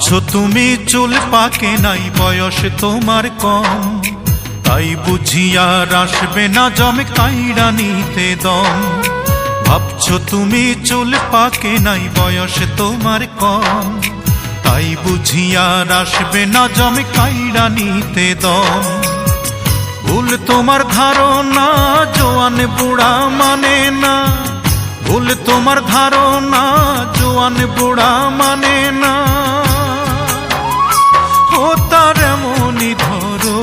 ভাবছো তুমি চুল পাকে নাই, বয়স তোমার কম, তাই বুঝি আর আসবে না জম কাইড়া নিতে দম। ভাবছো তুমি চুল পাকে নাই, বয়স তোমার কম, তাই বুঝি আর আসবে না জম কাইড়া নিতে দম। ভুল তোমার ধারণা, জোয়ান বুড়া মানে না, ভুল তোমার ধারণা, জোয়ান বুড়া মানে না। ও তার এমনই ধরো,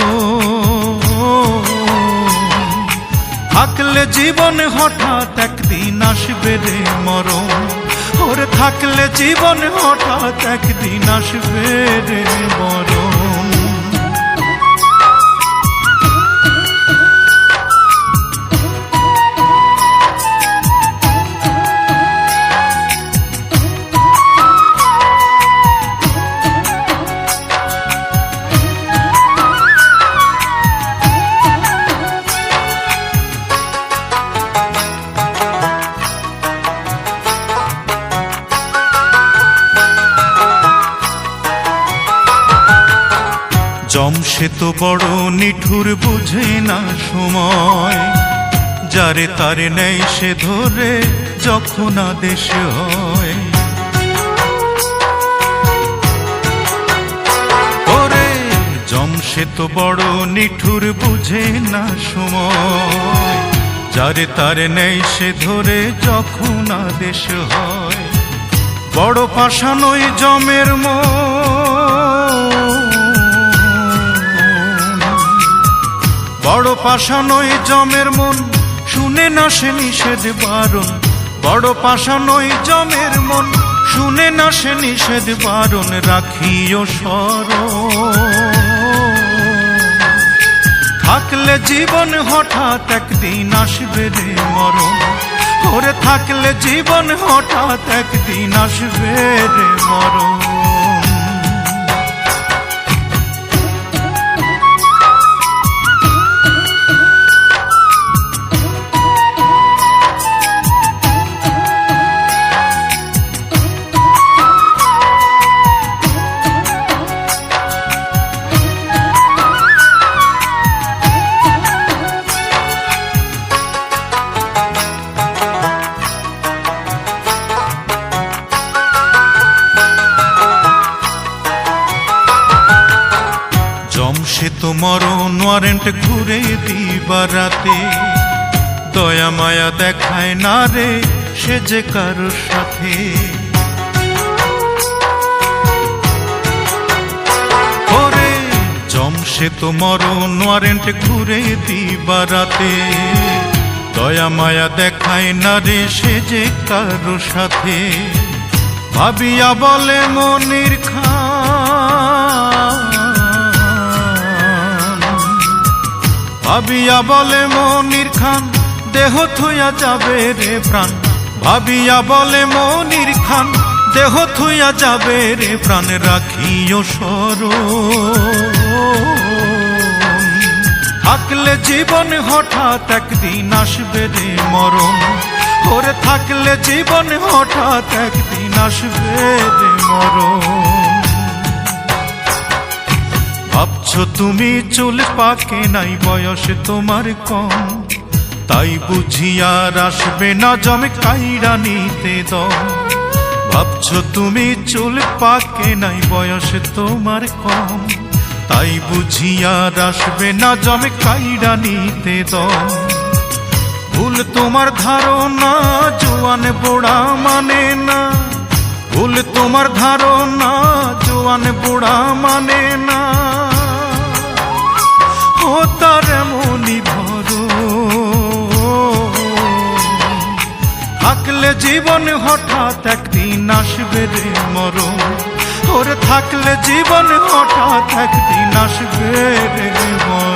থাকলে জীবন হঠাৎ একদিন আসবে রে মরণ। ওরে থাকলে জীবন হঠাৎ একদিন আসবে রে মরণ। জম সে তো বড় নিঠুর, বুঝে না সময়, যারে তারে নেই সে ধরে যখন আদেশ হয়। ওরে জম সে তো বড় নিঠুর, বুঝে না সময়, যারে তারে নেই সে ধরে যখন আদেশ হয়। বড় পাষাণ ওই জমের বড় পাষাণ ওই জমের মন, শুনে না সে নিষেধ বারণ। বড় পাষাণ ওই জমের মন, শুনে না সে নিষেধ বারণ। রাখিও স্মরণ, থাকলে জীবন হঠাৎ একদিন আসবে রে মরণ। ওরে থাকলে জীবন হঠাৎ একদিন আসবে রে মরণ। সে তো মরণ ওয়ারেন্ট ঘুরে দিবা রাতে, দয়া মায়া দেখায় না রে সে যে কারোর সাথে। ওরে জম সে তো মরণ ওয়ারেন্ট ঘুরে দিবা রাতে, দয়া মায়া দেখায় না রে সে যে কারোর সাথে। ভাবিয়া বলে মনির খান, ভাবিয়া বলে মনির খান, দেহ থুইয়া যাবে রে প্রাণ। ভাবিয়া বলে মনির খান, দেহ থুইয়া যাবে রে প্রাণ। রাখিও স্মরণ, থাকলে জীবন হঠাৎ একদিন আসবে রে মরণ। ওরে থাকলে জীবন হঠাৎ একদিন আসবে রে মরণ। ভাবছো তুমি চুল পাকে নাই, বয়স তোমার কম, তাই বুঝি আর আসবে না জম কাইড়া নিতে দম। ভাবছো তুমি চুল পাকে নাই, বয়স তোমার কম, তাই বুঝি আর আসবে না জম কাইড়া নিতে দম। ভুল তোমার ধারণা, জোয়ান বুড়া মানে না, ভুল তোমার ধারণা, জোয়ান বুড়া মানে না। ও তার এমনই ধরো, থাকলে জীবন হঠাৎ একদিন আসবে রে মরণ। ওরে থাকলে জীবন হঠাৎ একদিন আসবে রে মরণ।